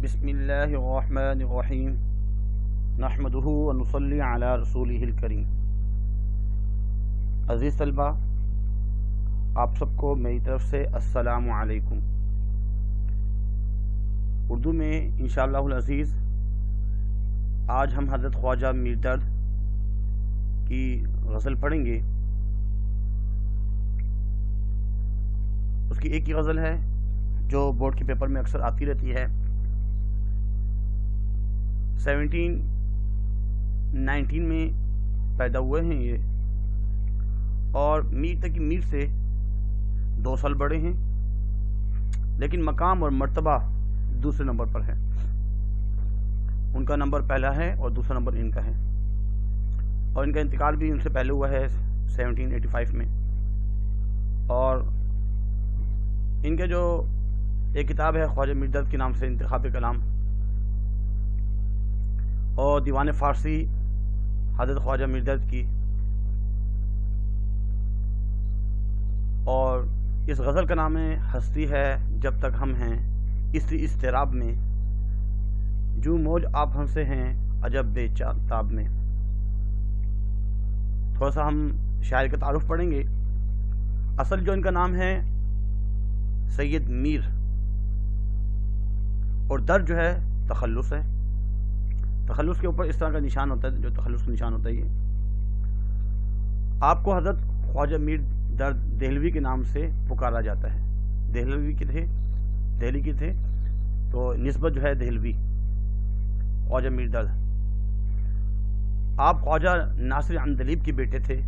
بسم اللہ الرحمن الرحیم نحمدہ ونصلی علی رسولہ الکریم۔ عزیز طلبہ، آپ سب کو میری طرف سے السلام علیکم۔ اردو میں انشاءاللہ العزیز آج ہم حضرت خواجہ میر درد کی غزل پڑھیں گے۔ اس کی ایک ہی غزل ہے جو بورڈ کے پیپر میں اکثر آتی رہتی ہے۔ 1719 میں پیدا ہوئے ہیں یہ، اور میر تقی میر سے 2 سال بڑے ہیں، لیکن مقام اور مرتبہ دوسرے نمبر پر ہے۔ ان کا نمبر پہلا ہے اور دوسرا نمبر ان کا ہے، اور ان کا انتقال بھی ان سے پہلے ہوا ہے 1785 میں۔ اور ان کے جو ایک کتاب ہے خواجہ میر درد کے نام سے، انتخاب کلام، اور دیوان فارسی حضرت خواجہ میر درد کی، اور اس غزل کا نام ہستی ہے جب تک ہم ہیں اس اضطراب میں، جو موج آپ ہم سے ہیں عجب بے تاب میں۔ تھوڑا سا ہم شاعر کا تعارف پڑھیں گے۔ اصل جو ان کا نام ہے سید میر، اور درد جو ہے تخلص ہے۔ تخلص کے اوپر اس طرح کا نشان ہوتا ہے، جو تخلص کا نشان ہوتا ہے یہ۔ آپ کو حضرت خواجہ میر درد دہلوی کے نام سے پکارا جاتا ہے۔ دہلوی کے تھے، دہلی کے تھے، تو نسبت جو ہے دہلوی، خواجہ میر درد۔ آپ خواجہ ناصر عندلیب کے بیٹے تھے،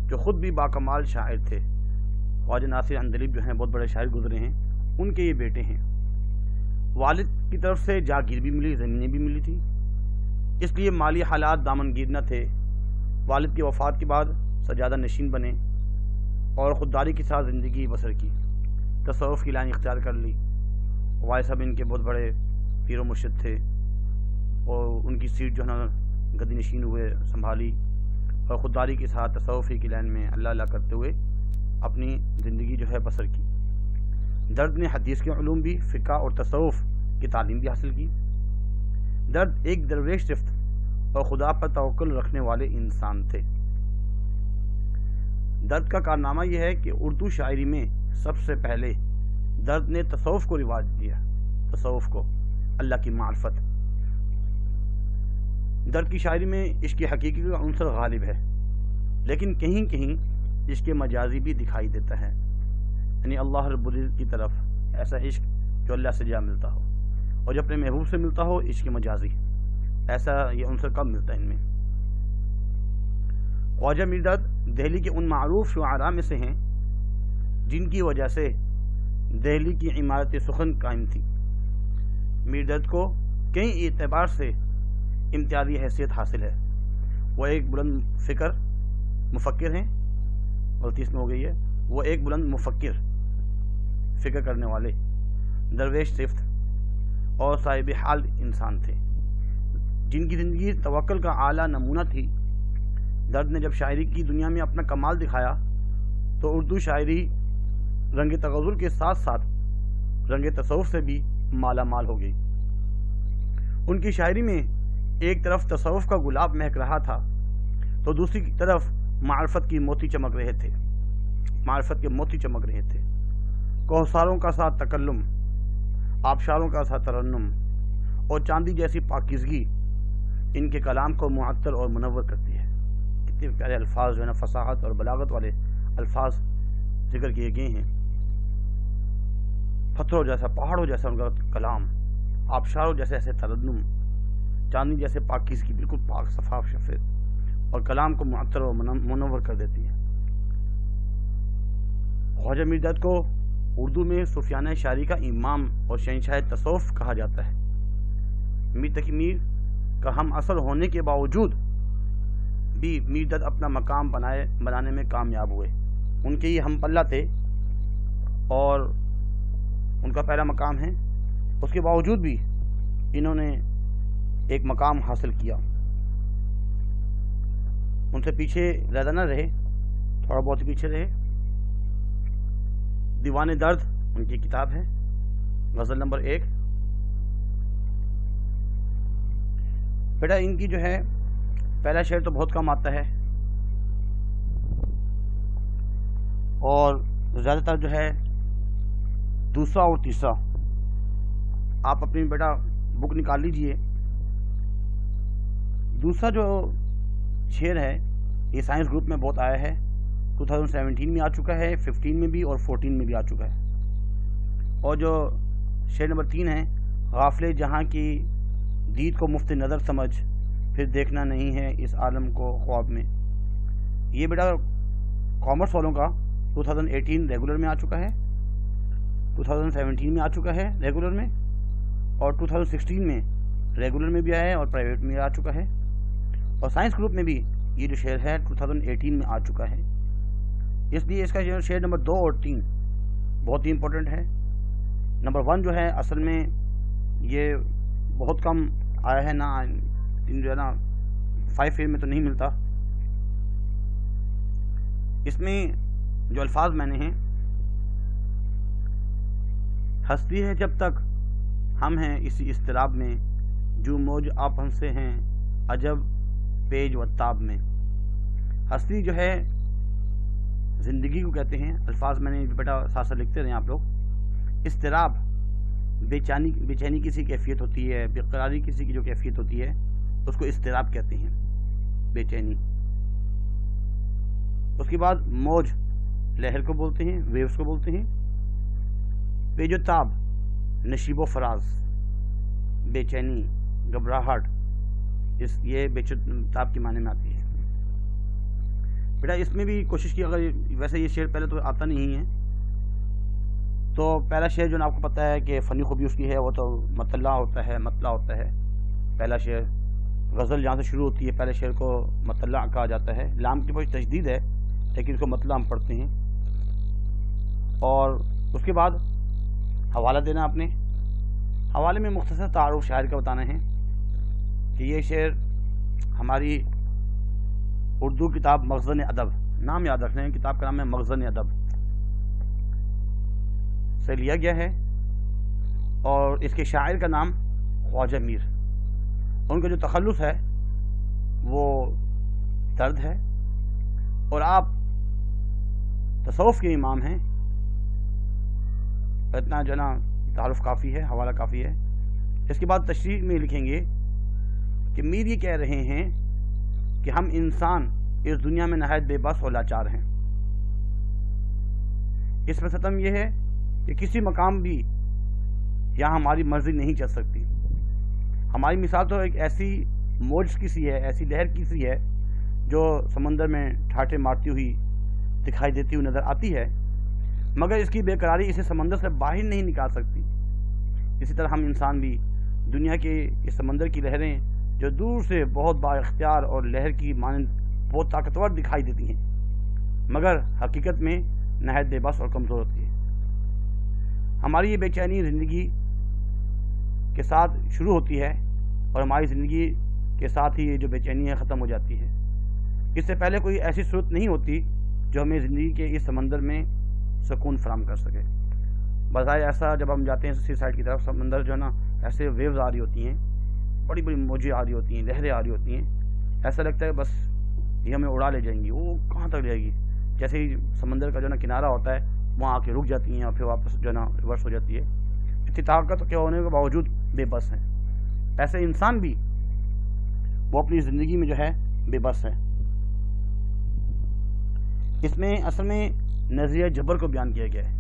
جو خود بھی باکمال شاعر تھے۔ خواجہ ناصر عندلیب جو ہیں بہت بڑے شاعر گزرے ہیں، ان کے یہ بیٹے ہیں۔ والد کی طرف سے جاگیر بھی ملی، زمینیں بھی ملی تھی، اس لیے مالی حالات دامنگیر نہ تھے۔ والد کی وفات کے بعد سجادہ نشین بنے اور خودداری کے ساتھ زندگی بسر کی، تصوف کی لائن اختیار کر لی۔ والد صاحب ان کے بہت بڑے پیر و مرشد تھے، اور ان کی سیٹ جو ہے نا گدی نشین ہوئے سنبھالی، اور خودداری کے ساتھ تصوفی کی لائن میں اللہ اللہ کرتے ہوئے اپنی زندگی جو ہے بسر کی۔ درد نے حدیث کے علوم بھی، فقہ اور تصوف کی تعلیم بھی حاصل کی۔ درد ایک درویش صفت اور خدا پر توکل رکھنے والے انسان تھے۔ درد کا کارنامہ یہ ہے کہ اردو شاعری میں سب سے پہلے درد نے تصوف کو رواج دیا، تصوف کو، اللہ کی معرفت۔ درد کی شاعری میں عشق حقیقی کا عنصر غالب ہے، لیکن کہیں کہیں عشق مجازی بھی دکھائی دیتا ہے، یعنی اللہ رب العزت کی طرف ایسا عشق جو اللہ سے جا ملتا ہو، اور جو اپنے محبوب سے ملتا ہو عشق مجازی، ایسا یہ عنصر کم ملتا ہے ان میں۔ خواجہ میر درد دہلی کے ان معروف شعراء میں سے ہیں جن کی وجہ سے دہلی کی عمارت سخن قائم تھی۔ میر درد کو کئی اعتبار سے امتیازی حیثیت حاصل ہے۔ وہ ایک بلند فکر مفکر ہیں، غلطی اس میں ہو گئی ہے، وہ ایک بلند مفکر، فکر کرنے والے، درویش صفت اور صاحب حال انسان تھے، جن کی زندگی توکل کا اعلیٰ نمونہ تھی۔ درد نے جب شاعری کی دنیا میں اپنا کمال دکھایا تو اردو شاعری رنگ تغزل کے ساتھ ساتھ رنگ تصوف سے بھی مالا مال ہو گئی۔ ان کی شاعری میں ایک طرف تصوف کا گلاب مہک رہا تھا، تو دوسری طرف معرفت کی موتی چمک رہے تھے، معرفت کے موتی چمک رہے تھے۔ کوثروں کا ساتھ تکلم، آبشاروں کا ساتھ ترنم، اور چاندی جیسی پاکیزگی ان کے کلام کو معطر اور منور کرتی ہے۔ کتنے پیارے الفاظ جو ہے نا، فصاحت اور بلاغت والے الفاظ ذکر کیے گئے ہیں۔ پتھروں جیسا، پہاڑوں جیسا ان کا کلام، آبشاروں جیسے ایسے ترنم، چاندی جیسے پاکیزگی، بالکل پاک صفاف شفیف، اور کلام کو معطر اور منور کر دیتی ہے۔ خواجہ میر درد کو اردو میں صوفیانہ شاعری کا امام اور شہنشاہ تصوف کہا جاتا ہے۔ میر تقی میر کا ہم اثر ہونے کے باوجود بھی میر درد اپنا مقام بنانے میں کامیاب ہوئے۔ ان کے یہ ہم پلہ تھے اور ان کا پہلا مقام ہے، اس کے باوجود بھی انہوں نے ایک مقام حاصل کیا۔ ان سے پیچھے زیادہ نہ رہے، تھوڑا بہت ہی پیچھے رہے۔ دیوان درد ان کی کتاب ہے، غزل نمبر 1، بیٹا ان کی جو ہے پہلا شعر تو بہت کم آتا ہے، اور زیادہ تر جو ہے دوسرا اور تیسرا. آپ اپنی بیٹا بک نکال لیجئے. دوسرا جو شعر ہے یہ سائنس گروپ میں بہت آیا ہے، 2017 میں آ چکا ہے، 15 میں بھی اور 14 میں بھی آ چکا ہے. اور جو شعر نمبر 3 ہے، غافل جہاں کی دید کو مفت نظر سمجھ، پھر دیکھنا نہیں ہے اس عالم کو خواب میں. یہ بیٹا کامرس والوں کا 2018 ریگولر میں آ چکا ہے، 2017 میں آ چکا ہے ریگولر میں، اور 2016 میں ریگولر میں بھی آیا ہے اور پرائیویٹ میں آ چکا ہے. اور سائنس گروپ میں بھی یہ جو شعر ہے 2018 میں آ چکا ہے. اس لیے اس کا شعر نمبر 2 اور 3 بہت ہی امپورٹنٹ ہے. نمبر 1 جو ہے اصل میں یہ بہت کم آیا ہے، نا جو ہے نا 5 میں تو نہیں ملتا. اس میں جو الفاظ میں نے ہیں، ہستی ہے جب تک ہم ہیں اسی اضطراب میں، جو موج آپ ہم سے ہیں عجب پیج و تاب میں. ہستی جو ہے زندگی کو کہتے ہیں. الفاظ میں نے بیٹا ساتھ ساتھ لکھتے رہے آپ لوگ. اضطراب بے چینی کسی کیفیت ہوتی ہے، بے قراری کسی کی جو کیفیت ہوتی ہے اس کو اضطراب کہتے ہیں، بے چینی. اس کے بعد موج لہر کو بولتے ہیں، ویوز کو بولتے ہیں. پیج و تاب نشیب و فراز، بے چینی، گھبراہٹ، یہ بے تاب کے معنی میں آتی ہے. بیٹا اس میں بھی کوشش کی، اگر ویسے یہ شعر پہلے تو آتا نہیں ہے، تو پہلا شعر جو آپ کو پتہ ہے کہ فنی خوبی اس کی ہے وہ تو مطلع ہوتا ہے. پہلا شعر غزل جہاں سے شروع ہوتی ہے پہلے شعر کو مطلع کہا جاتا ہے. لام کی بڑی تشدید ہے لیکن اس کو مطلع ہم پڑھتے ہیں. اور اس کے بعد حوالہ دینا. اپنے حوالے میں مختصر تعارف شاعر کا بتانا ہے کہ یہ شعر ہماری اردو کتاب مخزن ادب، نام یاد رکھنا ہے، کتاب کا نام ہے مخزن ادب، سے لیا گیا ہے. اور اس کے شاعر کا نام خواجہ میر. ان کا جو تخلص ہے وہ درد ہے، اور آپ تصوف کے امام ہیں. اتنا جو نا تعارف کافی ہے، حوالہ کافی ہے. اس کے بعد تشریح میں لکھیں گے کہ میر یہ کہہ رہے ہیں کہ ہم انسان اس دنیا میں نہایت بے بس اور لاچار ہیں. اس میں ستم یہ ہے کہ کسی مقام بھی یہاں ہماری مرضی نہیں چل سکتی. ہماری مثال تو ایک ایسی موج کی سی ہے، ایسی لہر کی سی ہے جو سمندر میں ٹھاٹھے مارتی ہوئی دکھائی دیتی ہوئی نظر آتی ہے، مگر اس کی بے قراری اسے سمندر سے باہر نہیں نکال سکتی. اسی طرح ہم انسان بھی دنیا کے اس سمندر کی لہریں جو دور سے بہت با اختیار اور لہر کی مانند بہت طاقتور دکھائی دیتی ہیں، مگر حقیقت میں نہایت بے بس اور کمزور ہوتی ہے. ہماری یہ بے چینی زندگی کے ساتھ شروع ہوتی ہے اور ہماری زندگی کے ساتھ ہی یہ جو بے چینی ہے ختم ہو جاتی ہے. اس سے پہلے کوئی ایسی صورت نہیں ہوتی جو ہمیں زندگی کے اس سمندر میں سکون فراہم کر سکے. بظاہر ایسا جب ہم جاتے ہیں سی سائڈ کی طرف، سمندر جو ہے نا ایسے ویوز آ رہی ہوتی ہیں، بڑی بڑی موجیں آ رہی ہوتی ہیں، لہریں آ رہی ہوتی ہیں، ایسا لگتا ہے بس یہ ہمیں اڑا لے جائیں گی. وہ کہاں تک جائے گی؟ جیسے ہی سمندر کا جو ہے نا کنارہ ہوتا ہے وہاں آ کے رک جاتی ہیں اور پھر واپس جو ہے نا ریورس ہو جاتی ہے. اتنی طاقت کے ہونے کے باوجود بے بس ہیں. ایسے انسان بھی وہ اپنی زندگی میں جو ہے بے بس ہے. اس میں اصل میں نظریہ جبر کو بیان کیا گیا ہے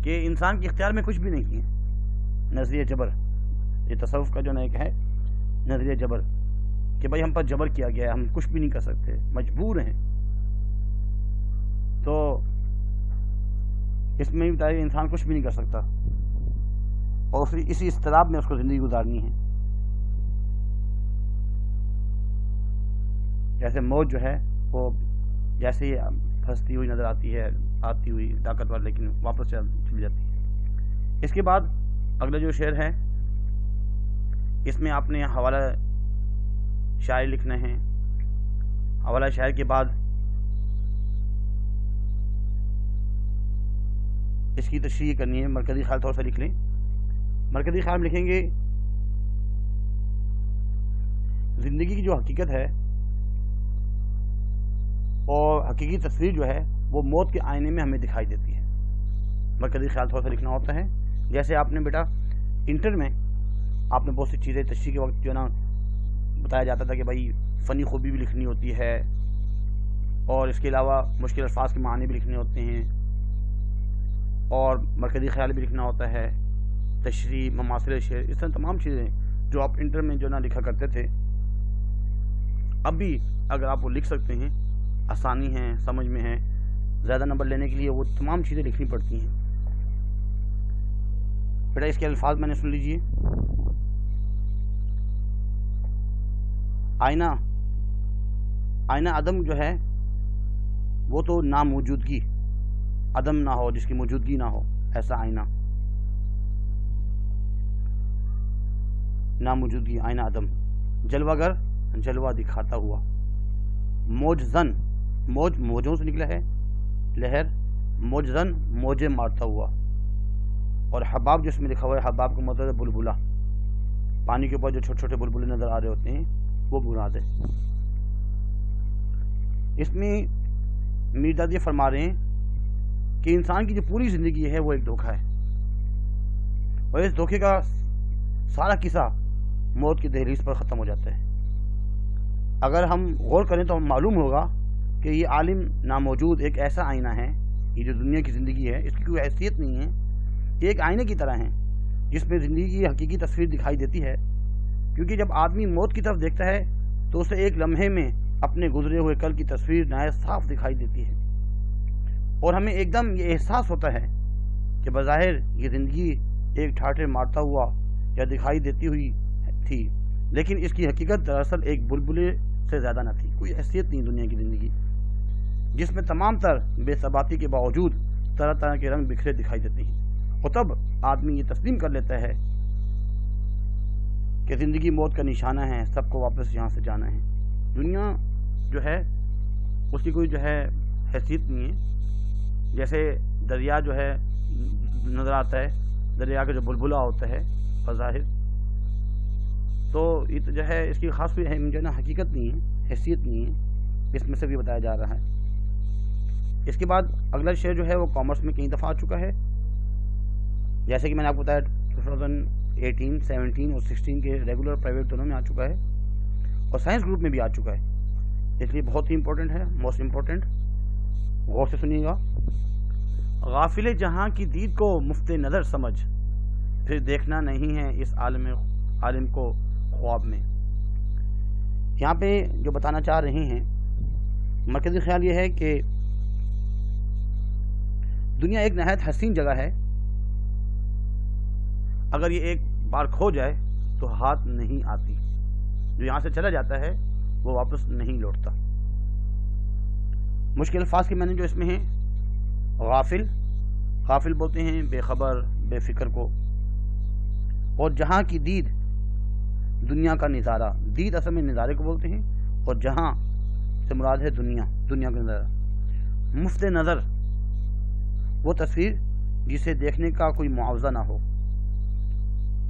کہ انسان کے اختیار میں کچھ بھی نہیں ہے. نظریہ جبر، یہ تصوف کا جو نا ایک ہے نظریہ جبر، کہ بھائی ہم پر جبر کیا گیا ہے، ہم کچھ بھی نہیں کر سکتے، مجبور ہیں. تو اس میں بتایا انسان کچھ بھی نہیں کر سکتا اور اسی اضطراب میں اس کو زندگی گزارنی ہے. جیسے موج جو ہے وہ جیسے ہی پھنستی ہوئی نظر آتی ہے، آتی ہوئی طاقتور، لیکن واپس چلی جاتی ہے. اس کے بعد اگلا جو شعر ہے اس میں آپ نے حوالہ شاعر لکھنا ہے. حوالہ شاعر کے بعد اس کی تشریح کرنی ہے. مرکزی خیال تھوڑا سا لکھ لیں. مرکزی خیال لکھیں گے زندگی کی جو حقیقت ہے اور حقیقی تصویر جو ہے وہ موت کے آئینے میں ہمیں دکھائی دیتی ہے۔ مرکزی خیال تھوڑا سا لکھنا ہوتا ہے، جیسے آپ نے بیٹا انٹر میں آپ نے بہت سی چیزیں تشریح کے وقت جو نا بتایا جاتا تھا کہ بھائی فنی خوبی بھی لکھنی ہوتی ہے اور اس کے علاوہ مشکل الفاظ کے معنی بھی لکھنے ہوتے ہیں اور مرکزی خیال بھی لکھنا ہوتا ہے، تشریح، مماثل شعر، اس طرح تمام چیزیں جو آپ انٹر میں جو نا لکھا کرتے تھے، اب بھی اگر آپ وہ لکھ سکتے ہیں، آسانی ہے، سمجھ میں ہے، زیادہ نمبر لینے کے لیے وہ تمام چیزیں لکھنی پڑتی ہیں۔ بیٹا اس کے الفاظ میں نے سن لیجئے۔ آئینہ عدم جو ہے وہ تو ناموجودگی، عدم نہ ہو، جس کی موجودگی نہ ہو، ایسا آئینہ، ناموجودگی، آئینہ عدم۔ جلوہ گر، جلوہ دکھاتا ہوا۔ موج زن، موجوں سے نکلا ہے، لہر، موج زن، موجیں مارتا ہوا۔ اور حباب جس میں لکھا ہوا ہے، حباب کا مطلب ہے بلبلہ، پانی کے اوپر جو چھوٹے چھوٹے بلبلے نظر آ رہے ہوتے ہیں وہ مراد ہے۔ اس میں میر دادی فرما رہے ہیں کہ انسان کی جو پوری زندگی ہے وہ ایک دھوکہ ہے، اور اس دھوکے کا سارا قصہ موت کی دہلیز پر ختم ہو جاتا ہے۔ اگر ہم غور کریں تو ہم معلوم ہوگا کہ یہ عالم ناموجود ایک ایسا آئینہ ہے، یہ جو دنیا کی زندگی ہے اس کی کوئی حیثیت نہیں ہے، یہ ایک آئینے کی طرح ہے جس میں زندگی کی حقیقی تصویر دکھائی دیتی ہے، کیونکہ جب آدمی موت کی طرف دیکھتا ہے تو اسے ایک لمحے میں اپنے گزرے ہوئے کل کی تصویر نہایت صاف دکھائی دیتی ہے، اور ہمیں ایک دم یہ احساس ہوتا ہے کہ بظاہر یہ زندگی ایک ٹھاٹھے مارتا ہوا یا دکھائی دیتی ہوئی تھی، لیکن اس کی حقیقت دراصل ایک بلبلے سے زیادہ نہ تھی، کوئی حیثیت نہیں دنیا کی زندگی، جس میں تمام تر بے ثباتی کے باوجود طرح طرح کے رنگ بکھرے دکھائی دیتے ہیں۔ اور تب آدمی یہ تسلیم کر لیتا ہے کہ زندگی موت کا نشانہ ہے، سب کو واپس یہاں سے جانا ہے۔ دنیا جو ہے اس کی کوئی جو ہے حیثیت نہیں ہے، جیسے دریا جو ہے نظر آتا ہے، دریا کا جو بلبلہ ہوتا ہے بظاہر، تو یہ تو جو ہے اس کی خاص کوئی جو ہے نا حقیقت نہیں ہے، حیثیت نہیں ہے، اس میں سے بھی بتایا جا رہا ہے۔ اس کے بعد اگلا شعر جو ہے وہ کامرس میں کئی دفعہ آ چکا ہے، جیسے کہ میں نے آپ کو بتایا 2018، 17 اور 16 کے ریگولر پرائیویٹ دونوں میں آ چکا ہے، اور سائنس گروپ میں بھی آ چکا ہے، اس لیے بہت ہی امپورٹنٹ ہے، موسٹ امپورٹنٹ، غور سے سنیے گا۔ غافل جہاں کی دید کو مفت نظر سمجھ، پھر دیکھنا نہیں ہے اس عالم کو خواب میں۔ یہاں پہ جو بتانا چاہ رہے ہیں، مرکزی خیال یہ ہے کہ دنیا ایک نہایت حسین جگہ ہے، اگر یہ ایک بار کھو جائے تو ہاتھ نہیں آتی، جو یہاں سے چلا جاتا ہے وہ واپس نہیں لوٹتا۔ مشکل الفاظ کے معنی جو اس میں ہیں، غافل بولتے ہیں بے خبر، بے فکر کو، اور جہاں کی دید، دنیا کا نظارہ، دید اصل میں نظارے کو بولتے ہیں، اور جہاں سے مراد ہے دنیا کا نظارہ۔ مفت نظر، وہ تصویر جسے دیکھنے کا کوئی معاوضہ نہ ہو،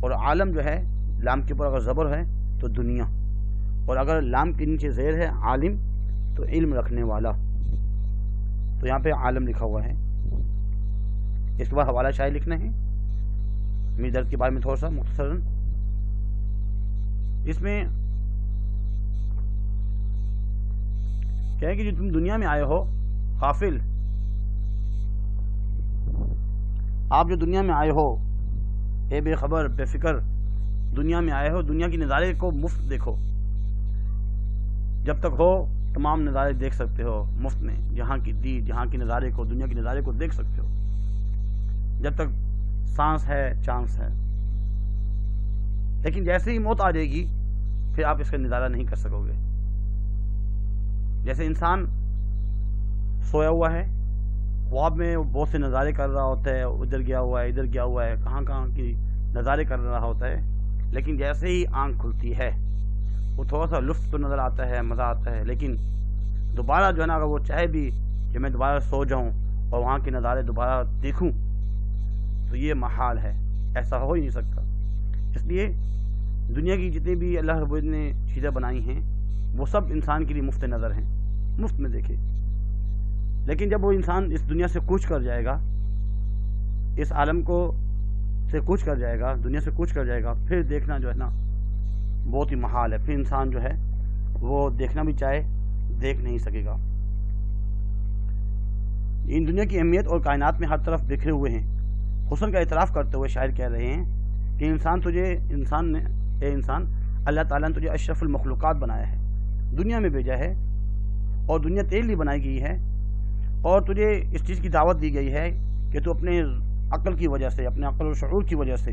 اور عالم جو ہے لام کے اوپر اگر زبر ہے تو دنیا، اور اگر لام کے نیچے زیر ہے عالم تو علم رکھنے والا، تو یہاں پہ عالم لکھا ہوا ہے۔ اس کے بعد حوالہ شاید لکھنا ہے میر درد کے بارے میں تھوڑا سا مختصراً۔ اس میں کیا ہے کہ جو تم دنیا میں آئے ہو غافل، آپ جو دنیا میں آئے ہو، اے بے خبر بے فکر، دنیا میں آئے ہو، دنیا کی نظارے کو مفت دیکھو، جب تک ہو تمام نظارے دیکھ سکتے ہو مفت میں، جہاں کی دید، جہاں کی نظارے کو، دنیا کے نظارے کو دیکھ سکتے ہو، جب تک سانس ہے، چانس ہے، لیکن جیسے ہی موت آ جائے گی پھر آپ اس کا نظارہ نہیں کر سکو گے۔ جیسے انسان سویا ہوا ہے، خواب میں بہت سے نظارے کر رہا ہوتا ہے، ادھر گیا ہوا ہے، ادھر گیا ہوا ہے، کہاں کی نظارے کر رہا ہوتا ہے، لیکن جیسے ہی آنکھ کھلتی ہے وہ تھوڑا سا لطف تو نظر آتا ہے، مزہ آتا ہے، لیکن دوبارہ جو ہے نا اگر وہ چاہے بھی کہ میں دوبارہ سو جاؤں اور وہاں کے نظارے دوبارہ دیکھوں تو یہ محال ہے، ایسا ہو ہی نہیں سکتا۔ اس لیے دنیا کی جتنی بھی اللہ رب العزت نے چیزیں بنائی ہیں وہ سب انسان کے لیے مفت نظر ہیں، مفت میں دیکھے. لیکن جب وہ انسان اس دنیا سے کوچ کر جائے گا، اس عالم کو سے کوچ کر جائے گا، دنیا سے کوچ کر جائے گا، پھر دیکھنا جو ہے نا بہت ہی محال ہے. پھر انسان جو ہے وہ دیکھنا بھی چاہے دیکھ نہیں سکے گا. ان دنیا کی اہمیت اور کائنات میں ہر طرف بکھرے ہوئے ہیں. حسن کا اعتراف کرتے ہوئے شاعر کہہ رہے ہیں کہ اے انسان اللہ تعالیٰ نے تجھے اشرف المخلوقات بنایا ہے، دنیا میں بھیجا ہے، اور دنیا تیرے لیے بنائی گئی ہے، اور تجھے اس چیز کی دعوت دی گئی ہے کہ تو اپنے عقل کی وجہ سے، اپنے عقل و شعور کی وجہ سے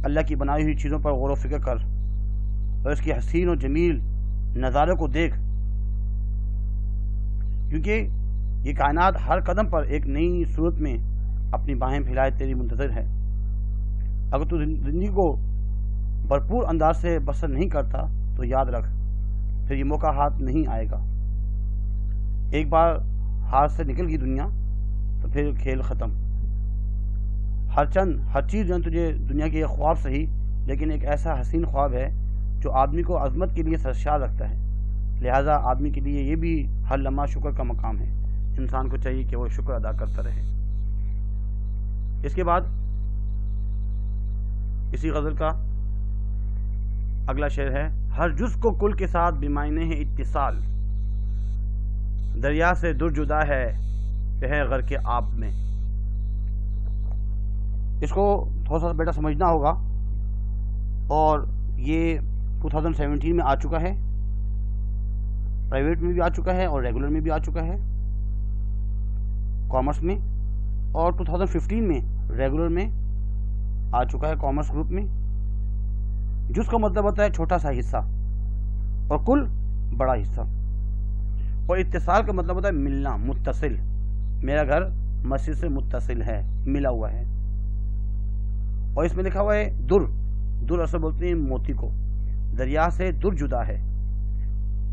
اللہ کی بنائی ہوئی چیزوں پر غور و فکر کر اور اس کی حسین و جمیل نظارے کو دیکھ، کیونکہ یہ کائنات ہر قدم پر ایک نئی صورت میں اپنی باہیں پھیلائے تیری منتظر ہے. اگر تو زندگی کو بھرپور انداز سے بسر نہیں کرتا تو یاد رکھ پھر یہ موقع ہاتھ نہیں آئے گا. ایک بار ہاتھ سے نکل گئی دنیا تو پھر کھیل ختم. ہر چیز جو ہے تجھے دنیا کے ایک خواب صحیح، لیکن ایک ایسا حسین خواب ہے جو آدمی کو عظمت کے لیے سرشار رکھتا ہے. لہٰذا آدمی کے لیے یہ بھی ہر لمحہ شکر کا مقام ہے. انسان کو چاہیے کہ وہ شکر ادا کرتا رہے. اس کے بعد اسی غزل کا اگلا شعر ہے: ہر جز کو کل کے ساتھ بیمائنے ہے اتصال، دریا سے در جدا ہے پہ غر کے آب میں. اس کو تھوڑا سا بیٹا سمجھنا ہوگا، اور یہ 2017 میں آ چکا ہے، پرائیویٹ میں بھی آ چکا ہے اور ریگولر میں بھی آ چکا ہے، کامرس میں، اور 2015 میں ریگولر میں آ چکا ہے کامرس گروپ میں. جس کا مطلب ہوتا ہے چھوٹا سا حصہ، اور کل بڑا حصہ، اور اتصال کا مطلب ہوتا ہے ملنا، متصل. میرا گھر مسجد سے متصل ہے، ملا ہوا ہے. اور اس میں لکھا ہوا ہے در اصل بولتے ہیں موتی کو، دریا سے در جدا ہے.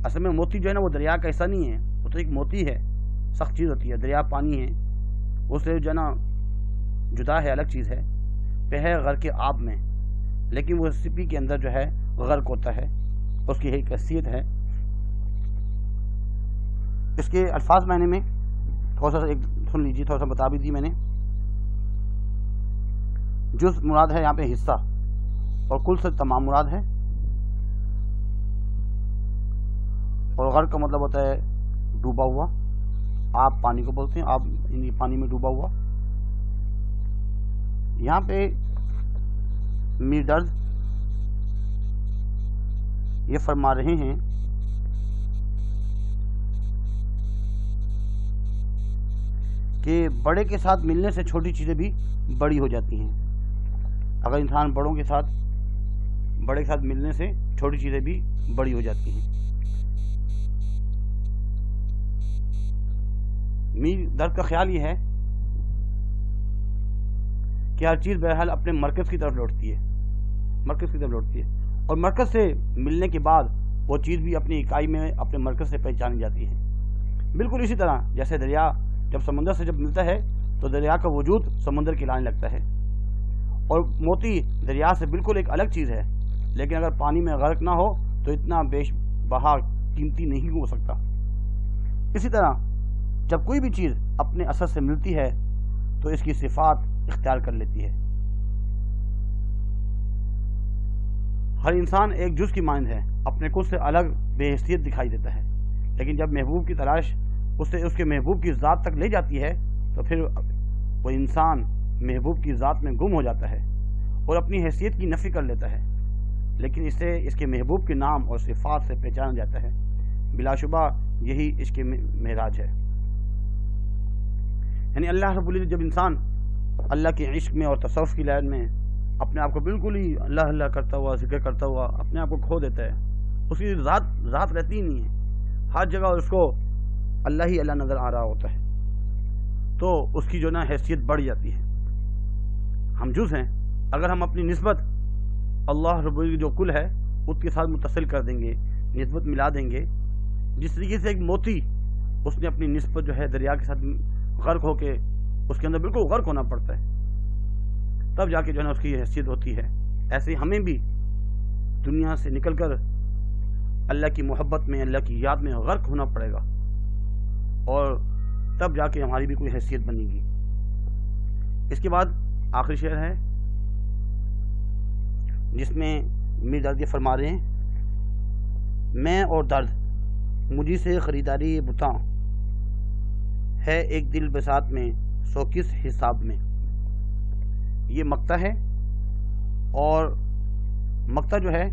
اصل میں موتی جو ہے نا وہ دریا کا حصہ نہیں ہے، وہ تو ایک موتی ہے، سخت چیز ہوتی ہے. دریا پانی ہے، اس سے جو ہے نا جدا ہے، الگ چیز ہے. پہ ہے غر کے آب میں، لیکن وہ سپی کے اندر جو ہے غرق ہوتا ہے، اس کی ایک حیثیت ہے. اس کے الفاظ معنی میں تھوڑا سا ایک سن لیجیے، تھوڑا سا بتا بھی دی میں نے. جز مراد ہے یہاں پہ حصہ، اور کل سے تمام مراد ہے. اور غرق کا مطلب ہوتا ہے ڈوبا ہوا. آپ پانی کو بولتے ہیں، آپ پانی میں ڈوبا ہوا. یہاں پہ میر درد یہ فرما رہے ہیں کہ بڑے کے ساتھ ملنے سے چھوٹی چیزیں بھی بڑی ہو جاتی ہیں. اگر انسان بڑے کے ساتھ ملنے سے چھوٹی چیزیں بھی بڑی ہو جاتی ہیں. میر درد کا خیال یہ ہے کہ ہر چیز بہرحال اپنے مرکز کی طرف لوٹتی ہے، اور مرکز سے ملنے کے بعد وہ چیز بھی اپنی اکائی میں اپنے مرکز سے پہچانی جاتی ہے. بالکل اسی طرح جیسے دریا جب سمندر سے جب ملتا ہے تو دریا کا وجود سمندر کے لانے لگتا ہے، اور موتی دریا سے بالکل ایک الگ چیز ہے، لیکن اگر پانی میں غرق نہ ہو تو اتنا بیش بہا قیمتی نہیں ہو سکتا. اسی طرح جب کوئی بھی چیز اپنے اثر سے ملتی ہے تو اس کی صفات اختیار کر لیتی ہے. ہر انسان ایک جز کی مانند ہے، اپنے خود سے الگ بے حیثیت دکھائی دیتا ہے، لیکن جب محبوب کی تلاش اسے اس کے محبوب کی ذات تک لے جاتی ہے تو پھر وہ انسان محبوب کی ذات میں گم ہو جاتا ہے اور اپنی حیثیت کی نفی کر لیتا ہے، لیکن اسے اس کے محبوب کے نام اور صفات سے پہچانا جاتا ہے. بلا شبہ یہی عشق معراج ہے. یعنی اللہ رب العزت جب انسان اللہ کے عشق میں اور تصوف کی لائن میں اپنے آپ کو بالکل ہی اللہ اللہ کرتا ہوا، ذکر کرتا ہوا اپنے آپ کو کھو دیتا ہے، اس کی ذات رہتی ہی نہیں ہے، ہر جگہ اس کو اللہ ہی اللہ نظر آ رہا ہوتا ہے، تو اس کی جو نا حیثیت بڑھ جاتی ہے. ہم جز ہیں، اگر ہم اپنی نسبت اللہ رب العزت جو کل ہے اس کے ساتھ متصل کر دیں گے، نسبت ملا دیں گے، جس طریقے سے ایک موتی اس نے اپنی نسبت جو ہے دریا کے ساتھ غرق ہو کے اس کے اندر بالکل غرق ہونا پڑتا ہے، تب جا کے جو ہے نا اس کی حیثیت ہوتی ہے. ایسے ہمیں بھی دنیا سے نکل کر اللہ کی محبت میں، اللہ کی یاد میں غرق ہونا پڑے گا، اور تب جا کے ہماری بھی کوئی حیثیت بنے گی۔ اس کے بعد آخری شعر ہے جس میں میر درد یہ فرما رہے ہیں، میں اور درد مجھے سے خریداری بتاں ہے، ایک دل بساط میں سو کس حساب میں۔ یہ مقطع ہے، اور مقطع جو ہے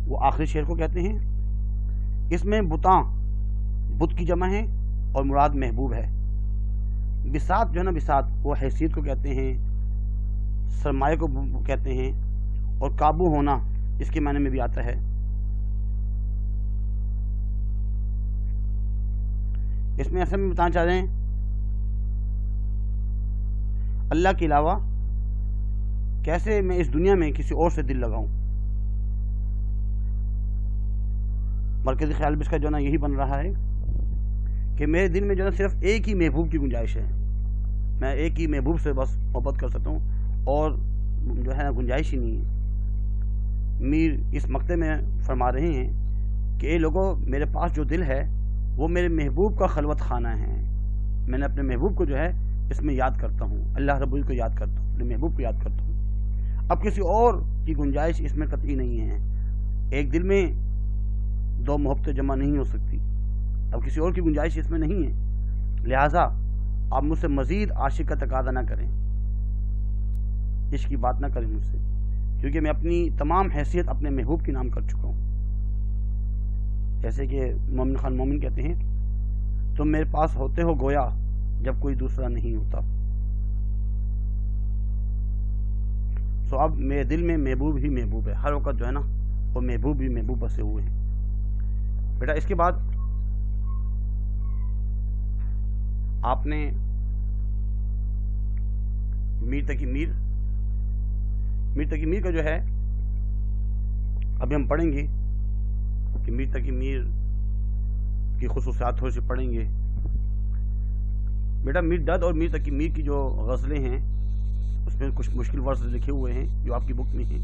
وہ آخری شعر کو کہتے ہیں۔ اس میں بتاں بت کی جمع ہے اور مراد محبوب ہے۔ بساط جو ہے نا، بساط وہ حیثیت کو کہتے ہیں، سرمایہ کو کہتے ہیں، اور قابو ہونا اس کے معنی میں بھی آتا ہے۔ اس میں اصل میں بتانا چاہ رہے ہیں اللہ کے علاوہ کیسے میں اس دنیا میں کسی اور سے دل لگاؤں۔ مرکزی خیال بھی اس کا جو ہے نا یہی بن رہا ہے کہ میرے دل میں جو ہے صرف ایک ہی محبوب کی گنجائش ہے، میں ایک ہی محبوب سے بس محبت کر سکتا ہوں، اور جو ہے گنجائش ہی نہیں ہے۔ میر اس مقطع میں فرما رہے ہیں کہ اے لوگوں، میرے پاس جو دل ہے وہ میرے محبوب کا خلوت خانہ ہے، میں نے اپنے محبوب کو جو ہے اس میں یاد کرتا ہوں، اللہ رب العزت کو یاد کرتا ہوں، اپنے محبوب کو یاد کرتا ہوں۔ اب کسی اور کی گنجائش اس میں قطعی نہیں ہے، ایک دل میں دو محبتیں جمع نہیں ہو سکتی، اب کسی اور کی گنجائش اس میں نہیں ہے، لہٰذا آپ مجھ سے مزید عاشق کا تقاضا نہ کریں، عشق کی بات نہ کریں مجھ سے، کیونکہ میں اپنی تمام حیثیت اپنے محبوب کے نام کر چکا ہوں۔ جیسے کہ مومن خان مومن کہتے ہیں، تم میرے پاس ہوتے ہو گویا جب کوئی دوسرا نہیں ہوتا۔ سو اب میرے دل میں محبوب ہی محبوب ہے، ہر وقت جو ہے نا وہ محبوب ہی محبوب بسے ہوئے ہیں۔ بیٹا اس کے بعد آپ نے میر تقی میر کا جو ہے ابھی ہم پڑھیں گے کہ میر تقی میر کی خصوصیات تھوڑی سی پڑھیں گے۔ بیٹا میر درد اور میر تقی میر کی جو غزلیں ہیں اس میں کچھ مشکل ورڈز لکھے ہوئے ہیں جو آپ کی بک میں ہیں،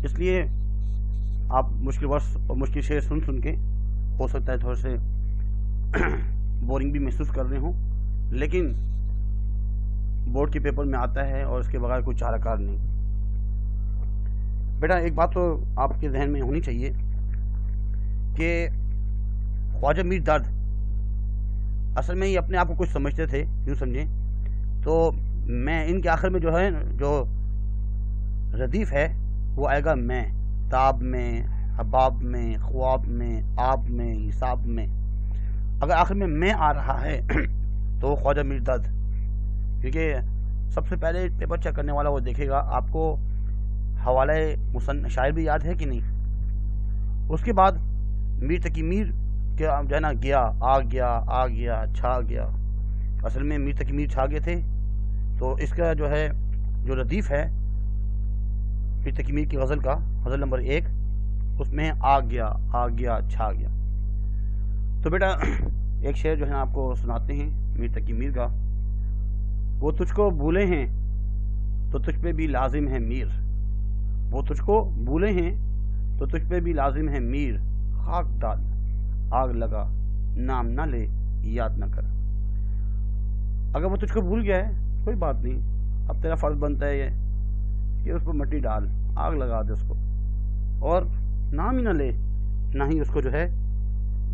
اس لیے آپ مشکل ورڈز اور مشکل شعر سن کے ہو سکتا ہے تھوڑے سے بورنگ بھی محسوس کر رہے ہوں، لیکن بورڈ کے پیپر میں آتا ہے اور اس کے بغیر کوئی چارہ کار نہیں۔ بیٹا ایک بات تو آپ کے ذہن میں ہونی چاہیے کہ خواجہ میر درد اصل میں ہی اپنے آپ کو کچھ سمجھتے تھے، یوں سمجھیں تو میں ان کے آخر میں جو ہے جو ردیف ہے وہ آئے گا میں، تاب میں، حباب میں، خواب میں، آب میں، حساب میں۔ اگر آخر میں آ رہا ہے تو وہ خواجہ میر درد، کیونکہ سب سے پہلے پیپر چیک کرنے والا وہ دیکھے گا آپ کو حوالہ شاعر بھی یاد ہے کہ نہیں۔ اس کے بعد میر تقی میر کے جو ہے نا گیا آ گیا چھا گیا، اصل میں میر تقی میر چھا گئے تھے، تو اس کا جو ہے جو ردیف ہے میر تقی میر کی غزل کا، غزل نمبر 1، اس میں آ گیا چھا گیا۔ تو بیٹا ایک شعر جو ہے آپ کو سناتے ہیں میر تقی میر کا، وہ تجھ کو بھولے ہیں تو تجھ پہ بھی لازم ہے میر، وہ تجھ کو بھولے ہیں تو تجھ پہ بھی لازم ہے میر، خاک ڈال آگ لگا نام نہ لے یاد نہ کر۔ اگر وہ تجھ کو بھول گیا ہے کوئی بات نہیں، اب تیرا فرض بنتا ہے یہ کہ اس پر مٹی ڈال، آگ لگا دے اس کو، اور نام ہی نہ لے، نہ ہی اس کو جو ہے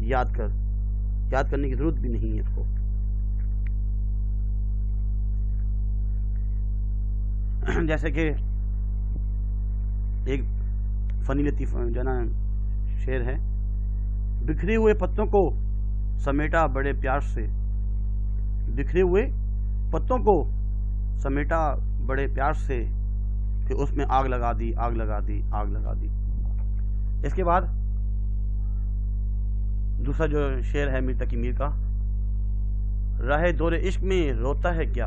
یاد کر، یاد کرنے کی ضرورت بھی نہیں ہے اس کو۔ جیسے کہ ایک فنی لطیف جنا شعر ہے، بکھرے ہوئے پتوں کو سمیٹا بڑے پیار سے، بکھرے ہوئے پتوں کو سمیٹا بڑے پیار سے، کہ اس میں آگ لگا دی آگ لگا دی آگ لگا دی۔ اس کے بعد دوسرا جو شعر ہے میر تقی میر کا، راہ دور عشق میں روتا ہے کیا،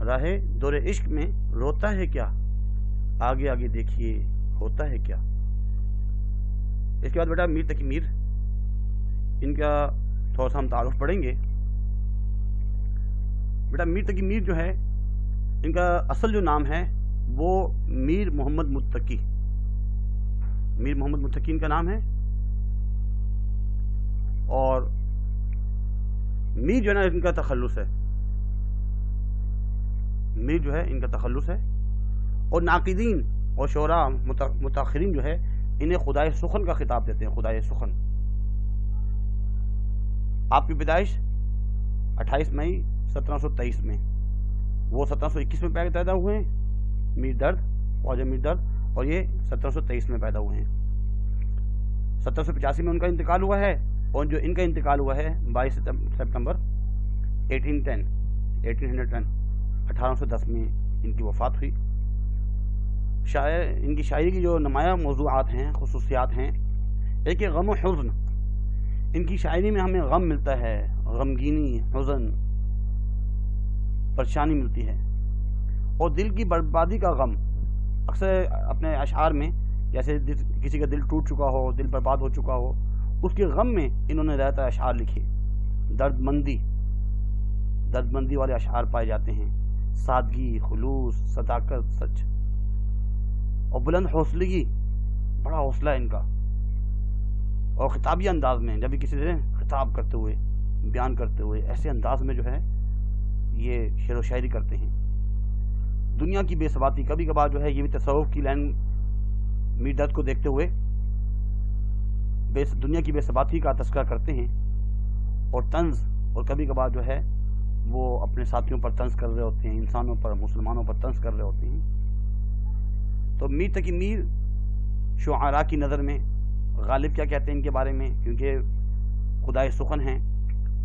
راہ دور عشق میں روتا ہے کیا، آگے آگے دیکھیے ہوتا ہے کیا۔ اس کے بعد بیٹا میر تقی میر، ان کا تھوڑا سا ہم تعارف پڑھیں گے۔ بیٹا میر تقی میر جو ہے ان کا اصل جو نام ہے وہ میر محمد متقی، میر محمد متقی ان کا نام ہے، اور میر جو ہے نا ان کا تخلص ہے، میر جو ہے ان کا تخلص ہے، اور ناقدین اور شعراء متاخرین جو ہے انہیں خدائے سخن کا خطاب دیتے ہیں، خدائے سخن۔ آپ کی پیدائش 28 مئی 1723 میں، وہ 1721 میں پیدا ہوئے ہیں میر درد، خواجہ میر درد، اور یہ 1723 میں پیدا ہوئے ہیں۔ 1785 میں ان کا انتقال ہوا ہے، اور جو ان کا انتقال ہوا ہے 22 سپتمبر 1810 1810 میں ان کی وفات ہوئی۔ ان کی شاعری کی جو نمایاں موضوعات ہیں، خصوصیات ہیں، ایک ہے غم و حزن۔ ان کی شاعری میں ہمیں غم ملتا ہے، غمگینی، حزن، پریشانی ملتی ہے، اور دل کی بربادی کا غم۔ اکثر اپنے اشعار میں جیسے کسی کا دل ٹوٹ چکا ہو، دل برباد ہو چکا ہو، اس کے غم میں انہوں نے زیادہ اشعار لکھے۔ درد مندی والے اشعار پائے جاتے ہیں، سادگی، خلوص، صداقت، سچ، اور بلند حوصلگی، بڑا حوصلہ ہے ان کا، اور خطابی انداز میں جب بھی کسی سے خطاب کرتے ہوئے، بیان کرتے ہوئے، ایسے انداز میں جو ہے یہ شعر و شاعری کرتے ہیں۔ دنیا کی بے ثباتی، کبھی کبھار جو ہے یہ بھی تصوف کی لائن میر درد کو دیکھتے ہوئے دنیا کی بے ثباتی کا تذکرہ کرتے ہیں، اور طنز، اور کبھی کبھار جو ہے وہ اپنے ساتھیوں پر طنز کر رہے ہوتے ہیں، انسانوں پر، مسلمانوں پر طنز کر رہے ہوتے ہیں۔ تو میر تقی میر شعراء کی نظر میں غالب کیا کہتے ہیں ان کے بارے میں، کیونکہ خدائے سخن ہیں،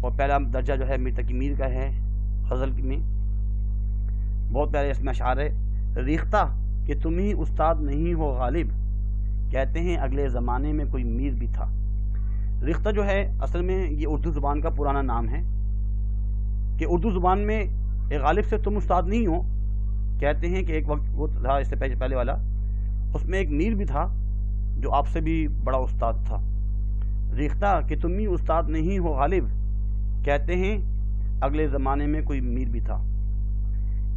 اور پہلا درجہ جو ہے میر تقی میر کا ہے غزل میں۔ بہت پیارے اس میں اشعار ہے۔ ریختہ کہ تم ہی استاد نہیں ہو غالب، کہتے ہیں اگلے زمانے میں کوئی میر بھی تھا۔ ریختہ جو ہے اصل میں یہ اردو زبان کا پرانا نام ہے، کہ اردو زبان میں ایک غالب سے تم استاد نہیں ہو، کہتے ہیں کہ ایک وقت وہ تھا اس سے پہلے والا، اس میں ایک میر بھی تھا جو آپ سے بھی بڑا استاد تھا۔ ریختہ کہ تم ہی استاد نہیں ہو غالب، کہتے ہیں اگلے زمانے میں کوئی میر بھی تھا۔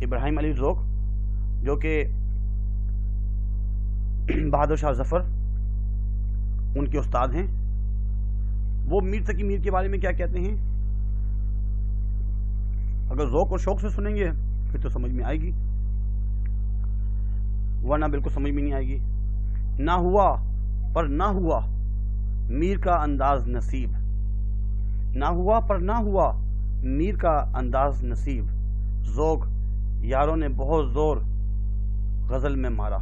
ابراہیم علی ذوق جو کہ بہادر شاہ ظفر ان کے استاد ہیں، وہ میر تقی میر کے بارے میں کیا کہتے ہیں، اگر ذوق اور شوق سے سنیں گے پھر تو سمجھ میں آئے گی، ورنہ بالکل سمجھ میں نہیں آئے گی۔ نہ ہوا پر نہ ہوا میر کا انداز نصیب، نہ ہوا پر نہ ہوا میر کا انداز نصیب، ذوق یاروں نے بہت زور غزل میں مارا،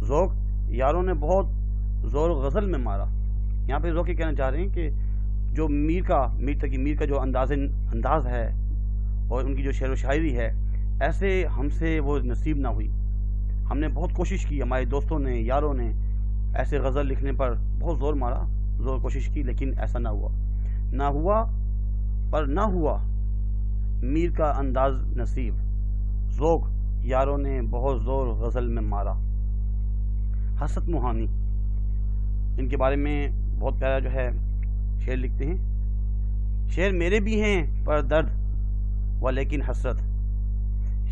ذوق یاروں نے بہت زور غزل میں مارا۔ یہاں پہ ذوق یہ کہنا چاہ رہے ہیں کہ جو میر تقی میر کا جو انداز ہے اور ان کی جو شعر و شاعری ہے، ایسے ہم سے وہ نصیب نہ ہوئی۔ ہم نے بہت کوشش کی، ہمارے دوستوں نے، یاروں نے ایسے غزل لکھنے پر بہت زور مارا، زور کوشش کی، لیکن ایسا نہ ہوا۔ نہ ہوا پر نہ ہوا میر کا انداز نصیب، ذوق یاروں نے بہت زور غزل میں مارا۔ حسرت موہانی ان کے بارے میں بہت پیارا جو ہے شعر لکھتے ہیں۔ شعر میرے بھی ہیں پر درد و لیکن حسرت،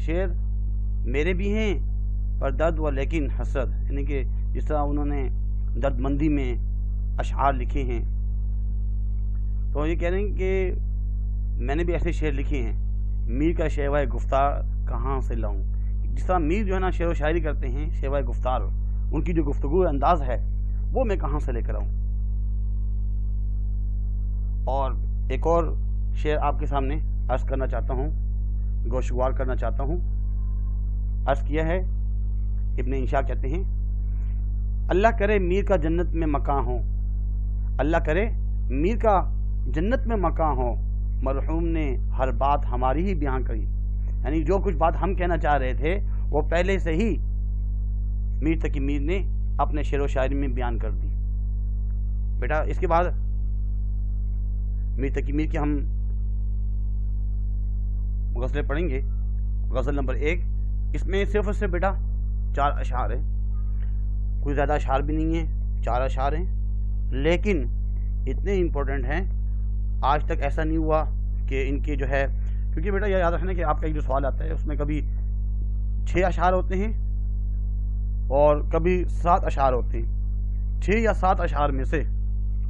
شعر میرے بھی ہیں پر درد و لیکن حسرت، یعنی کہ جس طرح انہوں نے درد مندی میں اشعار لکھے ہیں، تو یہ کہہ رہے ہیں کہ میں نے بھی ایسے شعر لکھے ہیں۔ میر کا شیوہ گفتار کہاں سے لاؤں، جس طرح میر جو ہے نا شعر و شاعری کرتے ہیں، شیوہ گفتار، ان کی جو گفتگو انداز ہے وہ میں کہاں سے لے کر آؤں۔ اور ایک اور شعر آپ کے سامنے عرض کرنا چاہتا ہوں، گوشوار کرنا چاہتا ہوں۔ عرض کیا ہے، ابن انشاء کہتے ہیں، اللہ کرے میر کا جنت میں مکان ہو، اللہ کرے میر کا جنت میں مکان ہو، مرحوم نے ہر بات ہماری ہی بیان کری، یعنی جو کچھ بات ہم کہنا چاہ رہے تھے وہ پہلے سے ہی میر تقی میر نے اپنے شعر و شاعری میں بیان کر دی۔ بیٹا اس کے بعد میر تقی میر کی ہم غزلیں پڑھیں گے۔ غزل نمبر 1، اس میں صرف اور صرف بیٹا 4 اشعار ہیں، کوئی زیادہ اشعار بھی نہیں ہیں، 4 اشعار ہیں، لیکن اتنے امپورٹنٹ ہیں، آج تک ایسا نہیں ہوا کہ ان کے جو ہے، کیونکہ بیٹا یہ یاد رکھنا کہ آپ کا ایک جو سوال آتا ہے اس میں کبھی 6 اشعار ہوتے ہیں اور کبھی 7 اشعار ہوتے ہیں. 6 یا 7 اشعار میں سے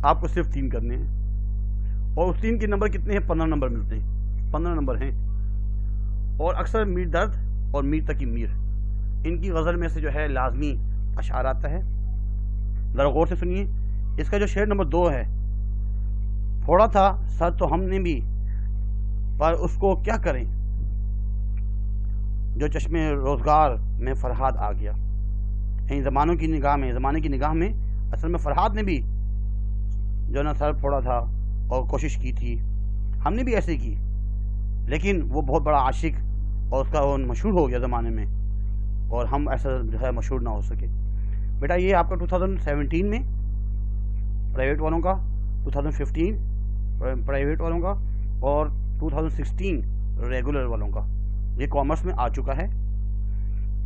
آپ کو صرف 3 کرنے ہیں، اور اس 3 کے نمبر کتنے ہیں؟ 15 نمبر ملتے ہیں، 15 نمبر ہیں. اور اکثر میر درد اور میر تقی میر ان کی غزل میں سے جو ہے لازمی اشعار آتا ہے. ذرا غور سے سنیے. اس کا جو شعر نمبر 2 ہے، پھوڑا تھا سر تو ہم نے بھی پر اس کو کیا کریں، جو چشمے روزگار میں فرہاد آ گیا. یعنی زمانے کی نگاہ میں اصل میں فرہاد نے بھی جو نا سر پھوڑا تھا اور کوشش کی تھی، ہم نے بھی ایسے کی، لیکن وہ بہت بڑا عاشق اور اس کا وہ مشہور ہو گیا زمانے میں، اور ہم ایسا جو ہے مشہور نہ ہو سکے. بیٹا یہ آپ کا 2017 میں پرائیویٹ والوں کا، 2015 پرائیویٹ والوں کا، اور 2016 ریگولر والوں کا یہ کامرس میں آ چکا ہے.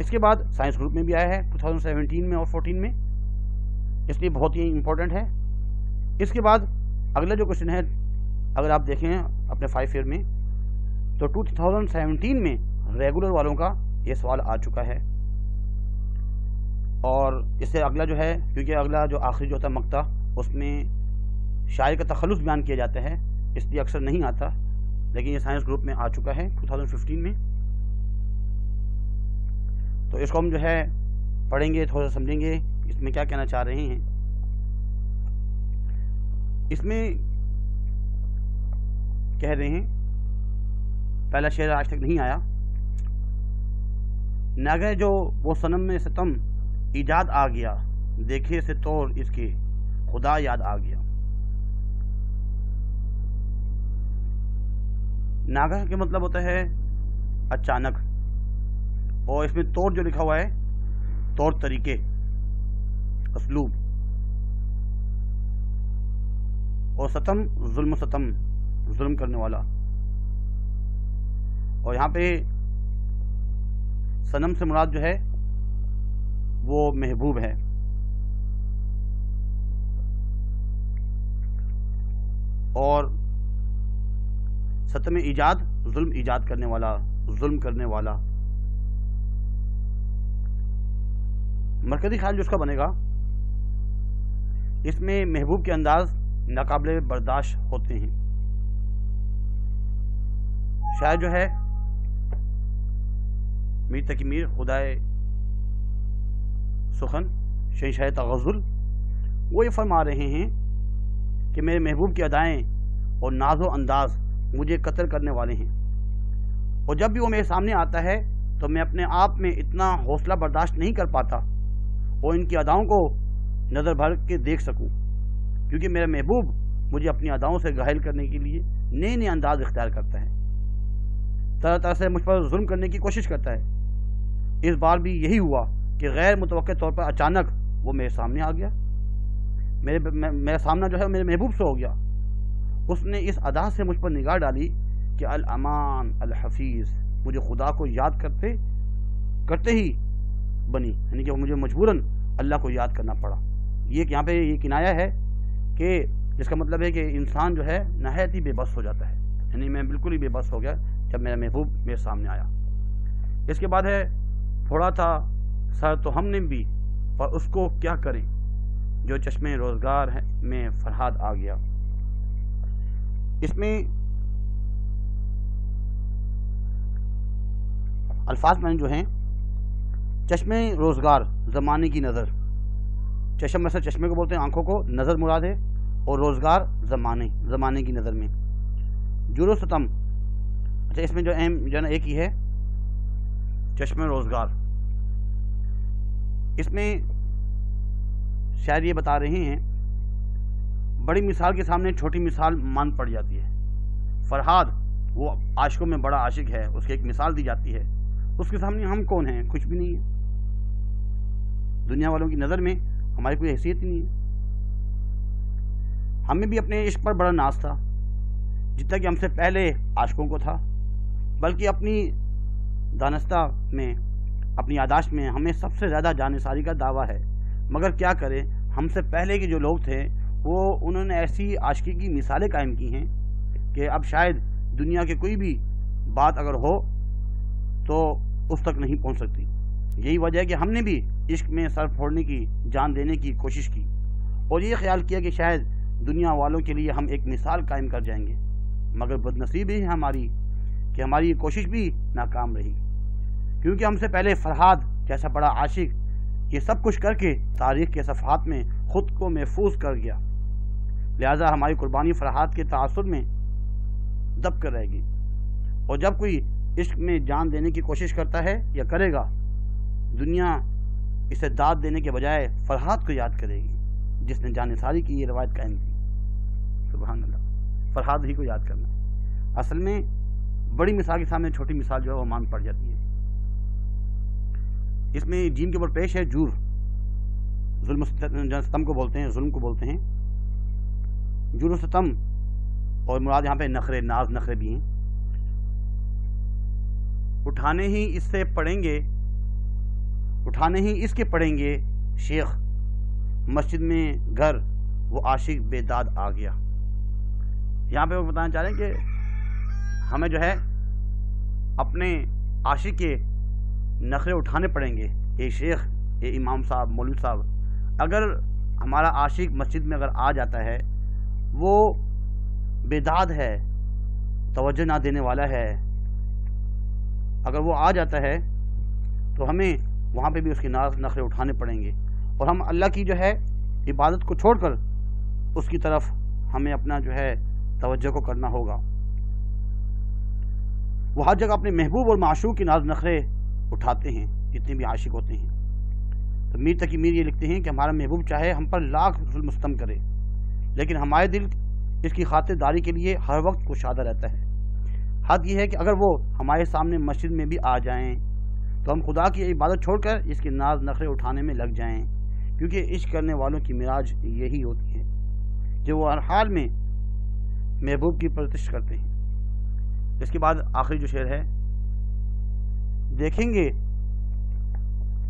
اس کے بعد سائنس گروپ میں بھی آیا ہے 2017 میں اور 14 میں، اس لیے بہت ہی امپورٹنٹ ہے. اس کے بعد اگلا جو کوشچن ہے، اگر آپ دیکھیں اپنے 5 ایئر میں، تو 2017 میں ریگولر والوں کا یہ سوال آ چکا ہے. اور اس سے اگلا جو ہے، کیونکہ اگلا جو آخری جو ہوتا ہے مقطع، اس میں شاعر کا تخلص بیان کیا جاتا ہے، اس لیے اکثر نہیں آتا، لیکن یہ سائنس گروپ میں آ چکا ہے 2015 میں. تو اس کو ہم جو ہے پڑھیں گے، تھوڑا سمجھیں گے اس میں کیا کہنا چاہ رہے ہیں. اس میں کہہ رہے ہیں، پہلا شعر آج تک نہیں آیا. ناگہ جو وہ صنم میں ستم ایجاد آ گیا، دیکھے سے طور اس کے خدا یاد آ گیا. ناگہ کے مطلب ہوتا ہے اچانک، اور اس میں طور جو لکھا ہوا ہے، طور طریقے، اسلوب، اور ستم ستم ظلم کرنے والا. اور یہاں پہ صنم سے مراد جو ہے وہ محبوب ہے. اور ستم ایجاد، ظلم ایجاد کرنے والا، ظلم کرنے والا. مرکزی خیال جو اس کا بنے گا، اس میں محبوب کے انداز ناقابل برداشت ہوتے ہیں. شاعر جو ہے میر تقی میر خدائے سخن شہنشاہ تغزل، وہ یہ فرما رہے ہیں کہ میرے محبوب کی ادائیں اور ناز و انداز مجھے قتل کرنے والے ہیں، اور جب بھی وہ میرے سامنے آتا ہے تو میں اپنے آپ میں اتنا حوصلہ برداشت نہیں کر پاتا اور ان کی اداؤں کو نظر بھر کے دیکھ سکوں، کیونکہ میرا محبوب مجھے اپنی اداؤں سے گھائل کرنے کے لیے نئے نئے انداز اختیار کرتا ہے، طرح طرح سے مجھ پر ظلم کرنے کی کوشش کرتا ہے. اس بار بھی یہی ہوا کہ غیر متوقع طور پر اچانک وہ میرے سامنے آ گیا. میرا سامنا جو ہے میرے محبوب سے ہو گیا. اس نے اس ادا سے مجھ پر نگاہ ڈالی کہ الامان الحفیظ، مجھے خدا کو یاد کرتے ہی بنی، یعنی کہ مجھے مجبوراً اللہ کو یاد کرنا پڑا. یہ یہاں پہ یہ کنایا ہے کہ جس کا مطلب ہے کہ انسان جو ہے نہایت ہی بے بس ہو جاتا ہے، یعنی میں بالکل ہی بے بس ہو گیا جب میرا محبوب میرے سامنے آیا. اس کے بعد ہے، پھوڑا تھا سر تو ہم نے بھی پر اس کو کیا کریں، جو چشمے روزگار میں فرہاد آ گیا. اس میں الفاظ میں جو ہیں، چشمے روزگار، زمانے کی نظر. چشم مثلا چشمے کو بولتے ہیں، آنکھوں کو، نظر مراد ہے، اور روزگار زمانے کی نظر میں. جور و ستم، اچھا اس میں جو اہم جو ہے نا ایک ہی ہے، چشمے روزگار. اس میں شاید یہ بتا رہے ہیں، بڑی مثال کے سامنے چھوٹی مثال مان پڑ جاتی ہے. فرہاد وہ عاشقوں میں بڑا عاشق ہے، اس کی ایک مثال دی جاتی ہے، اس کے سامنے ہم کون ہیں؟ کچھ بھی نہیں ہے. دنیا والوں کی نظر میں ہماری کوئی حیثیت ہی نہیں ہے. ہمیں بھی اپنے عشق پر بڑا ناز تھا، جتنا کہ ہم سے پہلے عاشقوں کو تھا، بلکہ اپنی دانستہ میں، اپنی یاداشت میں ہمیں سب سے زیادہ جانثاری کا دعویٰ ہے. مگر کیا کریں، ہم سے پہلے کے جو لوگ تھے انہوں نے ایسی عاشقی کی مثالیں قائم کی ہیں کہ اب شاید دنیا کے کوئی بھی بات اگر ہو تو اس تک نہیں پہنچ سکتی. یہی وجہ ہے کہ ہم نے بھی عشق میں سر پھوڑنے کی، جان دینے کی کوشش کی، اور یہ خیال کیا کہ شاید دنیا والوں کے لیے ہم ایک مثال قائم کر جائیں گے، مگر بدنصیبی ہے ہماری کہ ہماری یہ کوشش بھی ناکام رہی، کیونکہ ہم سے پہلے فرحاد جیسا بڑا عاشق یہ سب کچھ کر کے تاریخ کے صفحات میں خود کو محفوظ کر گیا، لہذا ہماری قربانی فرحاد کے تعاصر میں دب کر رہے گی۔ اور جب کوئی عشق میں جان دینے کی کوشش کرتا ہے یا کرے گا، دنیا اسے داد دینے کے بجائے فرحاد کو یاد کرے گی جس نے جان نثاری کی یہ روایت قائم کی۔ سبحان اللہ، فرحاد ہی کو یاد کرنا، اصل میں بڑی مثال کے سامنے چھوٹی مثال جو ہے وہ مان پڑ جاتی ہے۔ اس میں جیم کے اوپر پیش ہے جور، ظلم و ستم کو بولتے ہیں، ظلم کو بولتے ہیں، جور و ستم، اور مراد یہاں پہ نخرے، ناز نخرے بھی ہیں۔ اٹھانے ہی اس سے پڑیں گے، اٹھانے ہی اس کے پڑیں گے شیخ، مسجد میں گھر وہ عاشق بے داد آ گیا۔ یہاں پہ وہ بتانا چاہ رہے ہیں کہ ہمیں جو ہے اپنے عاشق کے نخرے اٹھانے پڑیں گے۔ اے شیخ، اے امام صاحب، مولوی صاحب، اگر ہمارا عاشق مسجد میں اگر آ جاتا ہے، وہ بے داد ہے، توجہ نہ دینے والا ہے، اگر وہ آ جاتا ہے تو ہمیں وہاں پہ بھی اس کی ناز نخرے اٹھانے پڑیں گے، اور ہم اللہ کی جو ہے عبادت کو چھوڑ کر اس کی طرف ہمیں اپنا جو ہے توجہ کو کرنا ہوگا۔ وہ ہر جگہ اپنے محبوب اور معشوق کی ناز نخرے اٹھاتے ہیں، جتنے بھی عاشق ہوتے ہیں۔ تو میر تقی میر یہ لکھتے ہیں کہ ہمارا محبوب چاہے ہم پر لاکھ ظلم و ستم کرے، لیکن ہمارے دل اس کی خاطر داری کے لیے ہر وقت کشادہ رہتا ہے۔ حد یہ ہے کہ اگر وہ ہمارے سامنے مسجد میں بھی آ جائیں تو ہم خدا کی عبادت چھوڑ کر اس کی ناز نخرے اٹھانے میں لگ جائیں، کیونکہ عشق کرنے والوں کی معراج یہی ہوتی ہے کہ وہ ہر حال میں محبوب کی پرستش کرتے ہیں۔ اس کے بعد آخری جو شعر ہے، دیکھیں گے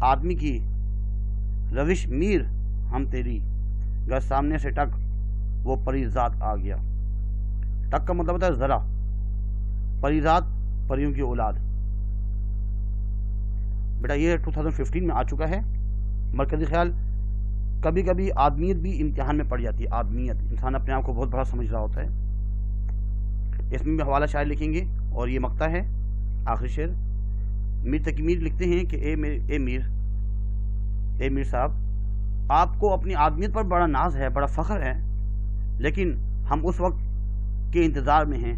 آدمی کی روش میر ہم تیری، گر سامنے سے ٹک وہ پری ذات آ گیا۔ ٹک کا مطلب ہوتا ہے ذرا، پری ذات پریوں کی اولاد۔ بیٹا یہ 2015 میں آ چکا ہے۔ مرکزی خیال کبھی کبھی آدمیت بھی امتحان میں پڑ جاتی ہے۔ آدمیت، انسان اپنے آپ کو بہت بڑا سمجھ رہا ہوتا ہے۔ اس میں بھی حوالہ شاعر لکھیں گے، اور یہ مقطع ہے آخری شعر۔ میر تقی میر لکھتے ہیں کہ اے میر صاحب، آپ کو اپنی آدمیت پر بڑا ناز ہے، بڑا فخر ہے، لیکن ہم اس وقت کے انتظار میں ہیں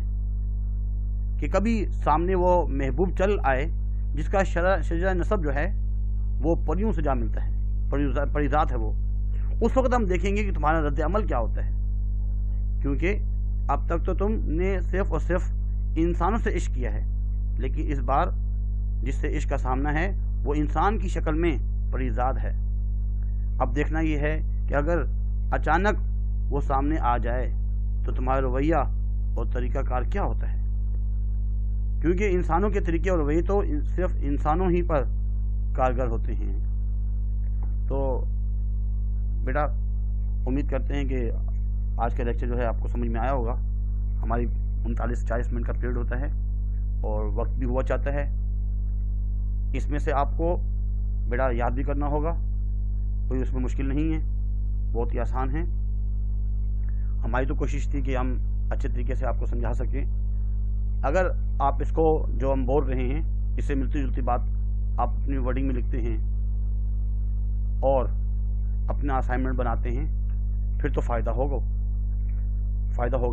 کہ کبھی سامنے وہ محبوب چل آئے جس کا شجرہ نسب جو ہے وہ پریوں سے جا ملتا ہے، پری ذات ہے وہ۔ اس وقت ہم دیکھیں گے کہ تمہارا رد عمل کیا ہوتا ہے، کیونکہ اب تک تو تم نے صرف اور صرف انسانوں سے عشق کیا ہے، لیکن اس بار جس سے عشق کا سامنا ہے وہ انسان کی شکل میں پری ذات ہے۔ اب دیکھنا یہ ہے کہ اگر اچانک وہ سامنے آ جائے تو تمہارا رویہ اور طریقہ کار کیا ہوتا ہے، کیونکہ انسانوں کے طریقے اور رویے تو صرف انسانوں ہی پر کارگر ہوتے ہیں۔ تو بیٹا امید کرتے ہیں کہ آج کا لیکچر جو ہے آپ کو سمجھ میں آیا ہوگا۔ ہماری 39 سے 40 منٹ کا پیریڈ ہوتا ہے اور وقت بھی ہوا چاہتا ہے۔ اس میں سے آپ کو بیٹا یاد بھی کرنا ہوگا، کوئی اس میں مشکل نہیں ہے، بہت ہی آسان ہے۔ ہماری تو کوشش تھی کہ ہم اچھے طریقے سے آپ کو سمجھا سکیں۔ اگر آپ اس کو جو ہم بول رہے ہیں اس سے ملتی جلتی بات آپ اپنی ورڈنگ میں لکھتے ہیں اور اپنا اسائنمنٹ بناتے ہیں، پھر تو فائدہ ہوگا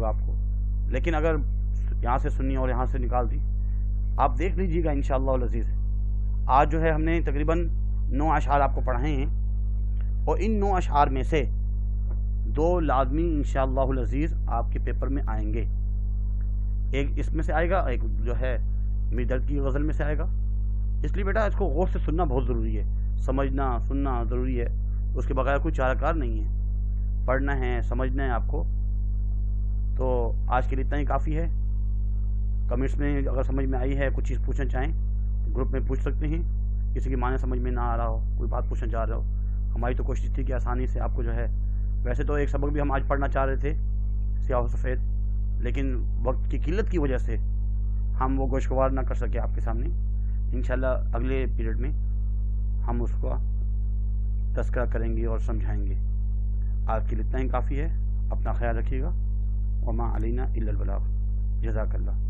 آپ کو۔ لیکن اگر یہاں سے سنی اور یہاں سے نکال دی، آپ دیکھ لیجیے گا انشاءاللہ العزیز۔ آج جو ہے ہم نے تقریباً 9 اشعار آپ کو پڑھائے ہیں، اور ان 9 اشعار میں سے 2 لازمی انشاءاللہ العزیز آپ کے پیپر میں آئیں گے۔ ایک اس میں سے آئے گا، ایک جو ہے میر درد کی غزل میں سے آئے گا۔ اس لیے بیٹا اس کو غور سے سننا بہت ضروری ہے، سمجھنا سننا ضروری ہے، اس کے بغیر کوئی چارہ کار نہیں ہے۔ پڑھنا ہے، سمجھنا ہے آپ کو۔ تو آج کے لیے اتنا ہی کافی ہے۔ کمنٹس میں اگر سمجھ میں آئی ہے، کچھ چیز پوچھنا چاہیں گروپ میں پوچھ سکتے ہیں۔ کسی کی معنی سمجھ میں نہ آ رہا ہو، کوئی بات پوچھنا چاہ رہا ہو، ہماری تو کوشش تھی کہ آسانی سے آپ کو جو ہے، ویسے تو ایک سبق بھی ہم آج پڑھنا چاہ رہے تھے سیاہ و سفید، لیکن وقت کی قلت کی وجہ سے ہم وہ گوشگوار نہ کر سکے آپ کے سامنے۔ انشاءاللہ اگلے پیریڈ میں ہم اس کا تذکرہ کریں گے اور سمجھائیں گے۔ آج کے لیے اتنا ہی کافی ہے، اپنا خیال رکھیے گا۔ وما علینا الا البلاغ۔ جزاک اللہ۔